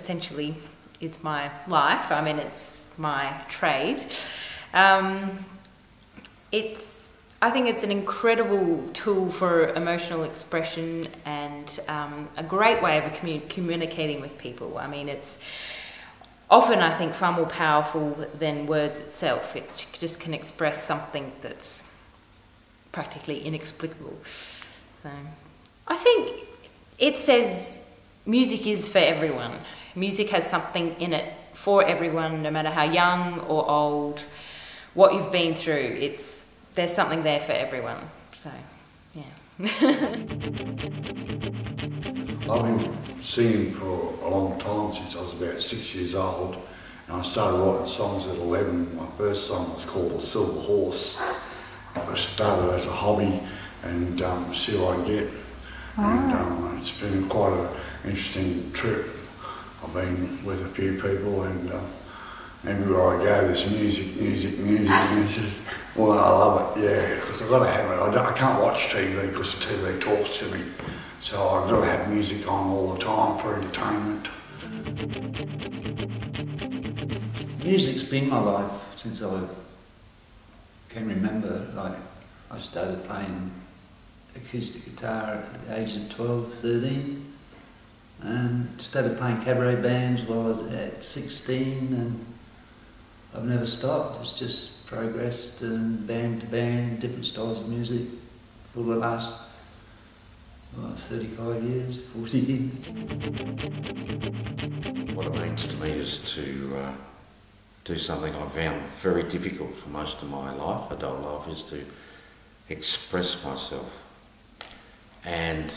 essentially is my life. I mean, it's my trade. I think it's an incredible tool for emotional expression and a great way of communicating with people. I mean, it's often, I think, far more powerful than words itself. It just can express something that's practically inexplicable. So I think it says music is for everyone. Music has something in it for everyone, no matter how young or old, what you've been through. There's something there for everyone. So, yeah. I've been singing for a long time, since I was about 6 years old, and I started writing songs at 11. My first song was called The Silver Horse. I started as a hobby and see what I get. And it's been quite an interesting trip. I've been with a few people, and everywhere I go there's music. Well, I love it, yeah, because I've got to have it. I can't watch TV because the TV talks to me, so I've got to have music on all the time for entertainment. Music's been my life since I can remember. Like, I started playing acoustic guitar at the age of 12, 13, and started playing cabaret bands while I was at 16, and I've never stopped. It's just progressed band to band, different styles of music for the last 35 years, 40 years. What it means to me is to do something I found very difficult for most of my life, adult life, is to express myself. And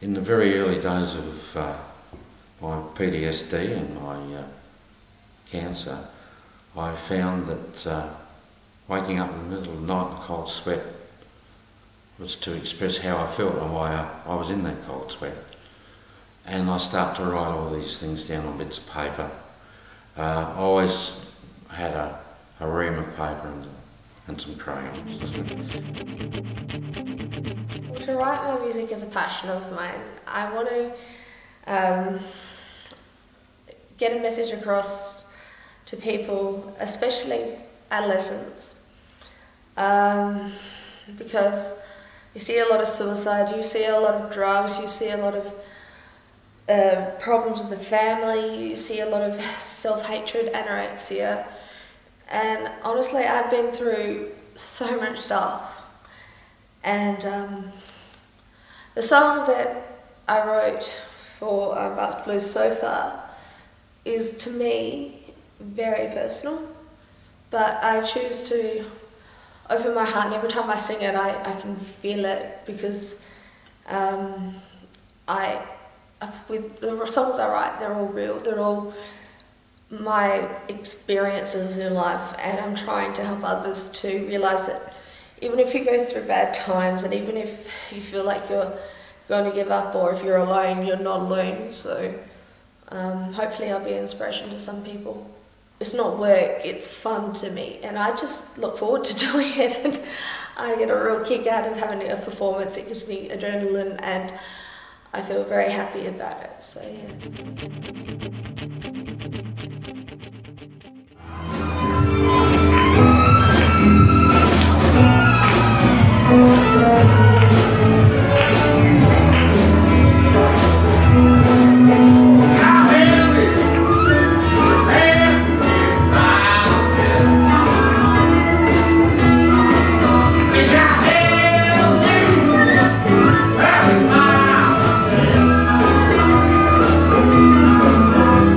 in the very early days of my PTSD and my cancer, I found that waking up in the middle of the night in a cold sweat was to express how I felt and why I was in that cold sweat. And I started to write all these things down on bits of paper. I always had a ream of paper and some crayons. To write my music is a passion of mine. I want to get a message across to people, especially adolescents, because you see a lot of suicide, you see a lot of drugs, you see a lot of problems with the family, you see a lot of self-hatred, anorexia, and honestly I've been through so much stuff. And the song that I wrote for Bach Blues so far is, to me, very personal, but I choose to open my heart, and every time I sing it I can feel it, because with the songs I write, they're all real, they're all my experiences in life, and I'm trying to help others to realise that even if you go through bad times, and even if you feel like you're going to give up, or if you're alone, you're not alone. So hopefully I'll be an inspiration to some people. It's not work, it's fun to me, and I just look forward to doing it, and I get a real kick out of having a performance. It gives me adrenaline, and I feel very happy about it, so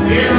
Yeah.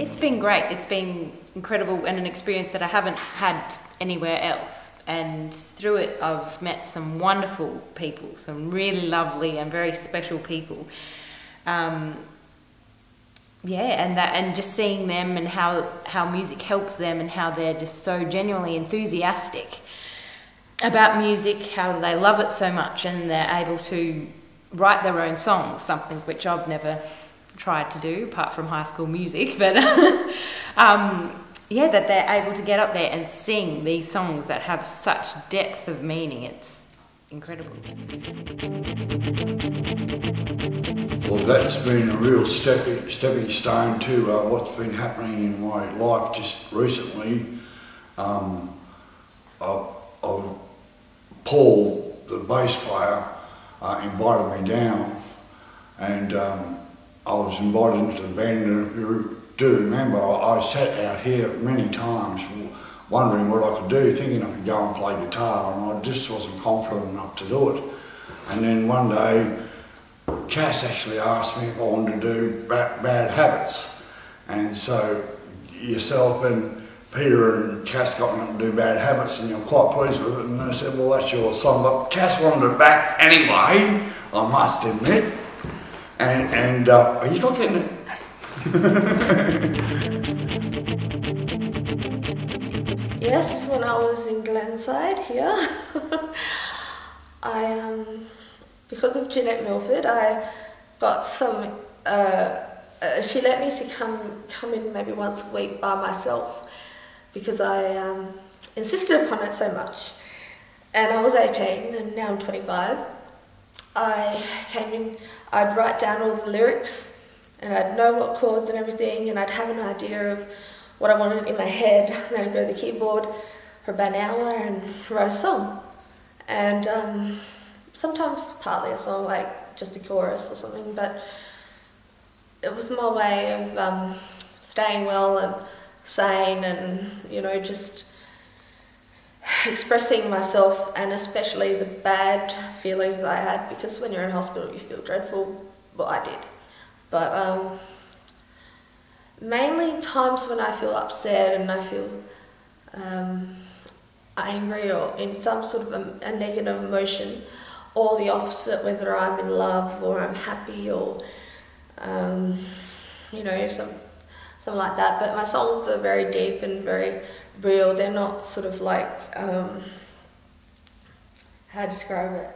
It's been great. It's been incredible and an experience that I haven't had anywhere else. And through it, I've met some wonderful people, some really lovely and very special people. And just seeing them and how music helps them and how they're just so genuinely enthusiastic about music, how they love it so much and they're able to write their own songs, something which I've never tried to do apart from high school music, but that they're able to get up there and sing these songs that have such depth of meaning. It's incredible. Well, that's been a real stepping stone to what's been happening in my life just recently. Paul, the bass player, invited me down, and I was invited into the band. And if you do remember, I sat out here many times wondering what I could do, thinking I could go and play guitar, and I just wasn't confident enough to do it. And then one day, Cass actually asked me if I wanted to do Bad Habits, and so yourself and Peter and Cass got me up to do Bad Habits, and you're quite pleased with it, and they said, well, that's your song, but Cass wanted it back anyway, I must admit, and are you not getting it? Yes, when I was in Glenside here, because of Jeanette Milford, I got some, she let me to come in maybe once a week by myself because I insisted upon it so much. And I was 18 and now I'm 25. I came in, I'd write down all the lyrics and I'd know what chords and everything, and I'd have an idea of what I wanted in my head, and then I'd go to the keyboard for about an hour and write a song. And sometimes partly a song, like just a chorus or something, but it was my way of staying well and sane and, you know, just expressing myself, and especially the bad feelings I had, because when you're in hospital you feel dreadful. Well, I did. But mainly times when I feel upset and I feel angry or in some sort of a negative emotion, or the opposite, whether I'm in love or I'm happy or you know, something like that. But my songs are very deep and very real. They're not sort of like how to describe it.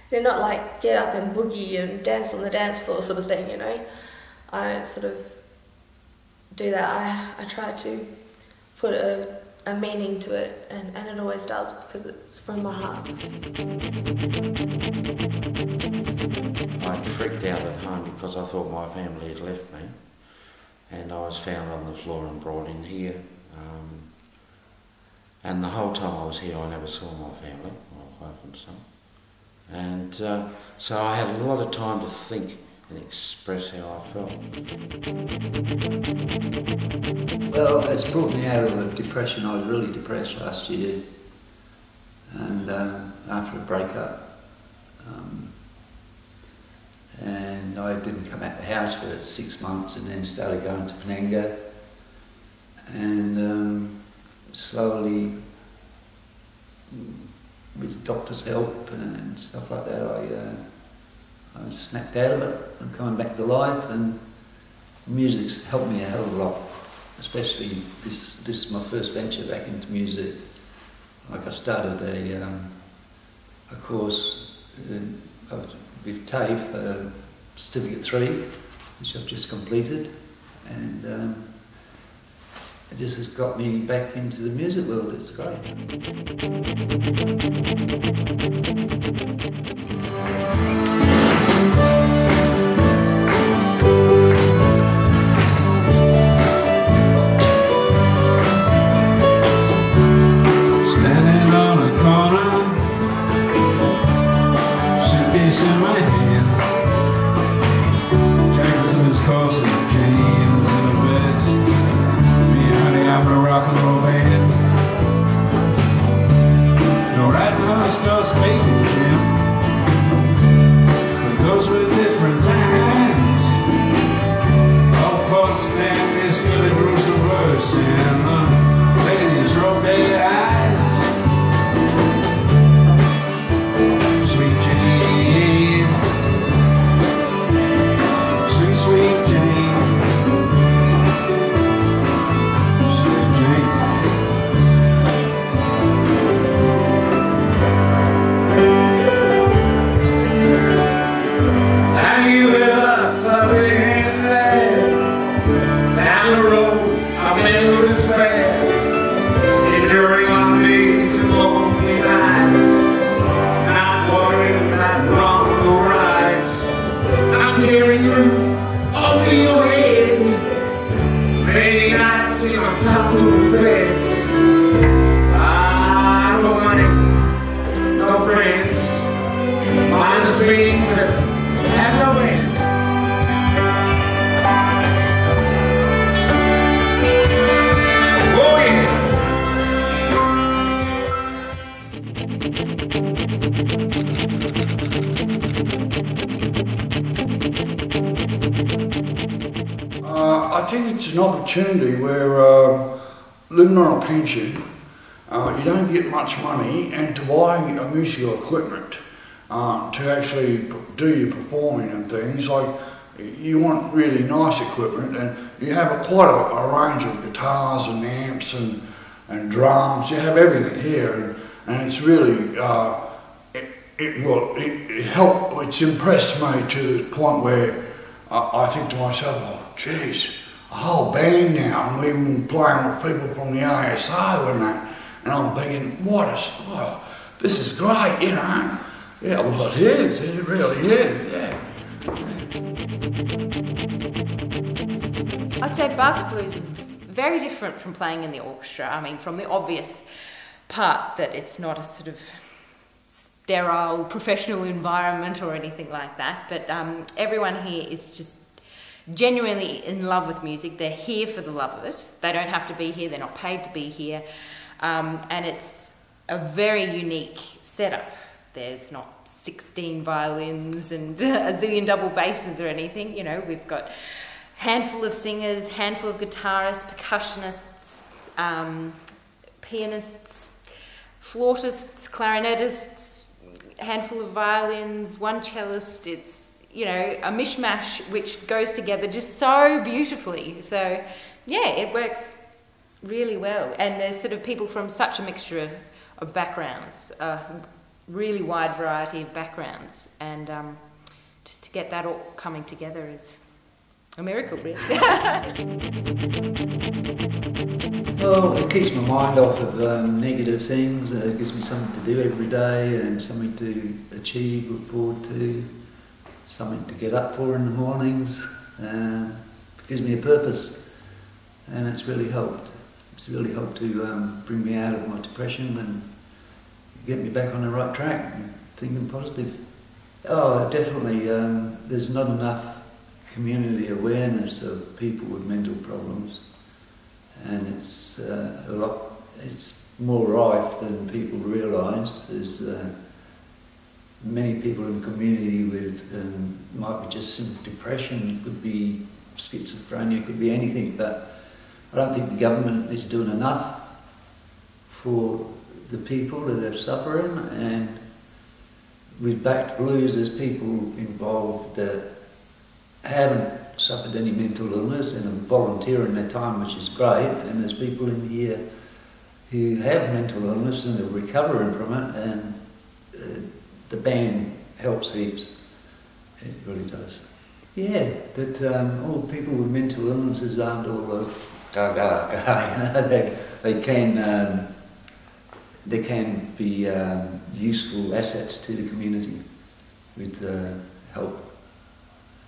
They're not like get up and boogie and dance on the dance floor sort of thing, you know. I don't sort of do that. I try to put a meaning to it, and it always does, because it's from my heart. I'd freaked out at home because I thought my family had left me, and I was found on the floor and brought in here. And the whole time I was here I never saw my family, my wife and son. And so I had a lot of time to think and express how I felt. Well, it's brought me out of a depression. I was really depressed last year, and after a breakup, and I didn't come out the house for 6 months, and then started going to Penanga, and slowly, with doctor's help and stuff like that, I snapped out of it. I'm coming back to life, and music's helped me a hell of a lot. Especially this is my first venture back into music. Like, I started a course with TAFE, Certificate 3, which I've just completed, and it just has got me back into the music world. It's great. Standing on a corner, suitcase in my hand, jackets in his corsets, jeans and a vest. Me and honey, I'm in a rock and roll band. No, right now I start speaking, Jim. witness to the gruesome verse in the ladies' robe their eyes. Sweet Jane, sweet, sweet Jane, sweet Jane. Have you ever been there? Down the road I've been with despair, enduring amazing lonely nights, not worrying that wrong will rise. I'm carrying roof over your head, rainy nights in uncomfortable beds. No money, no friends, mindless meetings that have no end. Oh yeah. I think it's an opportunity where living on a pension, you don't get much money, and to buy musical equipment to actually do your performing and things, like you want really nice equipment, and you have quite a range of guitars and amps and drums. You have everything here, and it's really it's impressed me to the point where I think to myself, oh geez, a whole band now, and we've been playing with people from the ASO and that, and I'm thinking, well, this is great, you know. Yeah, well it is, it really is, yeah. I'd say Bach's blues is very different from playing in the orchestra. I mean, from the obvious part that it's not a sort of sterile professional environment or anything like that, but everyone here is just genuinely in love with music. They're here for the love of it. They don't have to be here, they're not paid to be here, and it's a very unique setup. There's not 16 violins and a zillion double basses or anything. You know, we've got handful of singers, handful of guitarists, percussionists, pianists, flautists, clarinetists, handful of violins, one cellist. It's, you know, a mishmash which goes together just so beautifully. So yeah, it works really well, and there's sort of people from such a mixture of backgrounds, a really wide variety of backgrounds, and just to get that all coming together is a miracle, really. Well, it keeps my mind off of negative things. It gives me something to do every day and something to achieve, look forward to, something to get up for in the mornings. It gives me a purpose, and it's really helped. It's really helped to bring me out of my depression and get me back on the right track and thinking positive. Oh, definitely. There's not enough community awareness of people with mental problems, and it's it's more rife than people realise. There's many people in the community with might be just simple depression, could be schizophrenia, could be anything, but I don't think the government is doing enough for the people that are suffering. And with Bach Blues, there's people involved that haven't suffered any mental illness and are volunteering their time, which is great, and there's people in here who have mental illness and are recovering from it, and the band helps heaps. It really does. Yeah, but all people with mental illnesses aren't all they can be useful assets to the community with help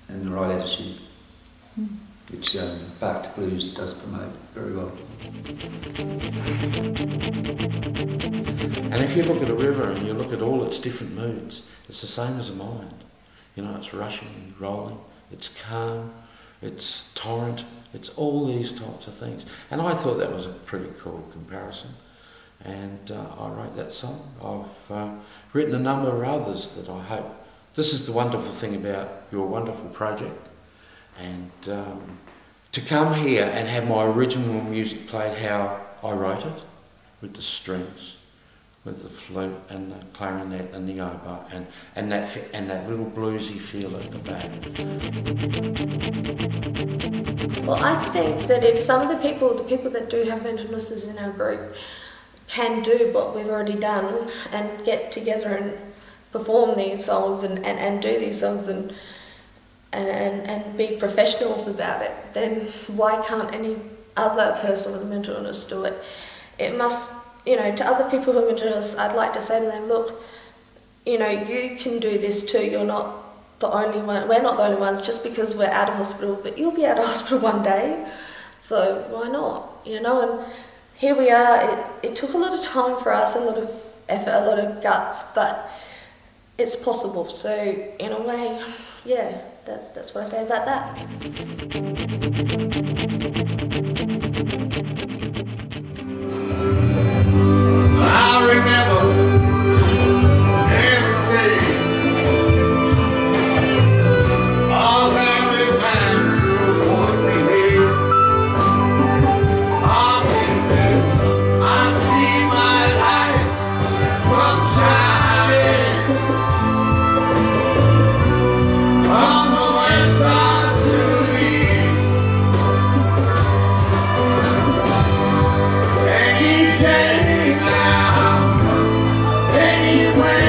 and the right attitude, which Bach Blues does promote very well. And if you look at a river and you look at all its different moods, it's the same as a mind. You know, it's rushing, rolling, it's calm, it's torrent, it's all these types of things. And I thought that was a pretty cool comparison. And I wrote that song. I've written a number of others that I hope. This is the wonderful thing about your wonderful project. And to come here and have my original music played how I wrote it, with the strings, with the flute and the clarinet and the oboe, and that little bluesy feel at the back. Well, I think that if some of the people that do have mental illnesses in our group can do what we've already done and get together and perform these songs and do these songs and be professionals about it, then why can't any other person with a mental illness do it? It must, you know, to other people who have mental illness, I'd like to say to them, look, you know, you can do this too. You're not the only one. We're not the only ones just because we're out of hospital, but you'll be out of hospital one day. So why not? You know, and here we are. It took a lot of time for us, a lot of effort, a lot of guts, but it's possible. So in a way, yeah, that's what I say about that. I remember every day, all every time you put me here. All these days, I see my life from shining from the west side to the east. Any day now, anyway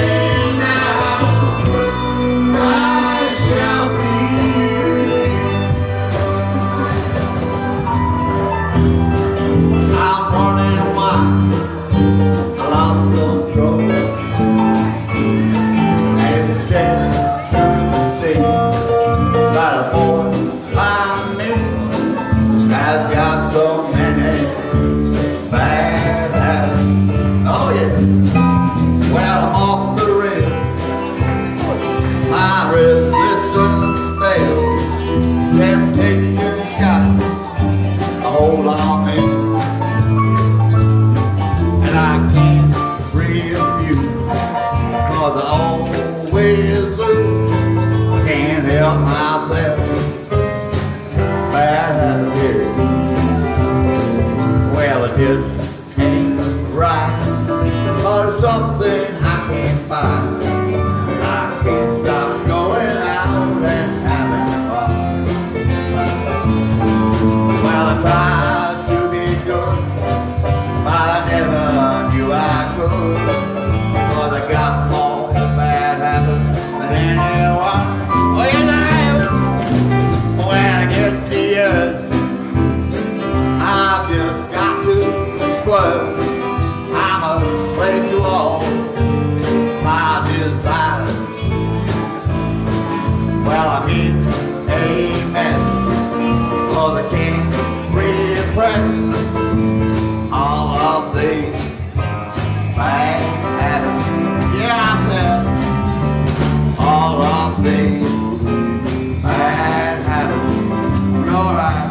now, I shall be. I'm wondering why I lost control, and it's sad to see that a boy like me has got so many bad habits. Oh yeah. Well, I'm off the rail. My resistance failed. Temptation got a hold on me, and I can't refuse, 'cause I always lose. I can't help myself. Bad habit. Well, it just ain't right, or something I can't find. I can't stop going out and having fun. Well, I tried to be good, but I never knew I could, 'cause I got more bad habits than anyone. Oh, yes, I have. When I get the urge, I've just got to splurge. I'm a slave to all my desires. Well, I'm in a mess, 'cause I can't repress all of these bad habits. Yeah, I said all of these bad habits. All right.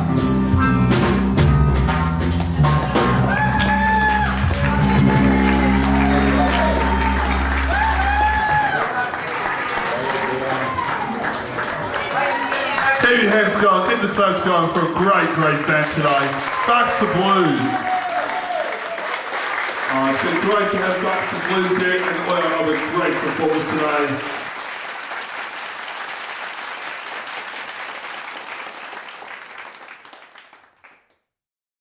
Keep your hands going, keep the folks going for a great band today. Back to Blues. It's been great to have Back to Blues here, and we have a great performance today.